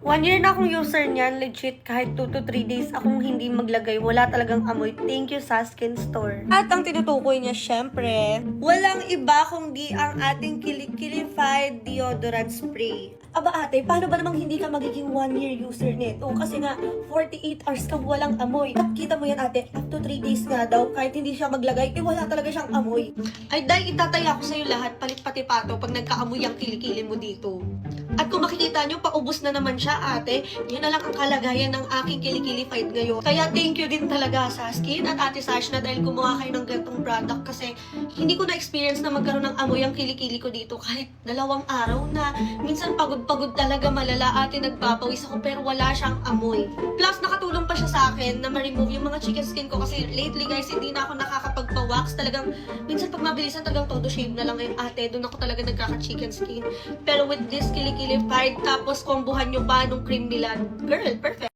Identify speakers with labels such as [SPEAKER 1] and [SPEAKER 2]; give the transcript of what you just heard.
[SPEAKER 1] 1 year na akong user niyan, legit, kahit 2 to 3 days akong hindi maglagay, wala talagang amoy. Thank you sa Skin Store. At ang tinutukoy niya, syempre, walang iba kundi ang ating Kilikilified Deodorant Spray. Aba ate, paano ba namang hindi ka magiging 1 year user nito? Kasi nga, 48 hours kang walang amoy. At kita mo yan ate, up to 3 days nga daw, kahit hindi siya maglagay, wala talaga siyang amoy. Ay dahil itataya ko sa'yo lahat, palit pati pato, pag nagkaamoy ang kilikili mo dito. At kung makikita nyo, paubos na naman siya ate. Yun na lang ang kalagayan ng aking Kilikilified ngayon. Kaya thank you din talaga sa Skin at Ate Sash na dahil gumawa kayo ng ganitong product kasi hindi ko na-experience na magkaroon ng amoy ang kilikili ko dito kahit 2 araw na minsan pagod-pagod talaga malala ate, nagpapawis ako pero wala siyang amoy. Plus nakatulong pa siya sa akin na ma-remove yung mga chicken skin ko kasi lately guys hindi na ako nakakapagpa-wax. Talagang minsan pag mabilisan talagang todo shave na lang ngayon ate, doon ako talaga nagkaka-chicken skin. Pero with this Kilikilified tapos kombohan nyo pa nung cream nila, girl, perfect.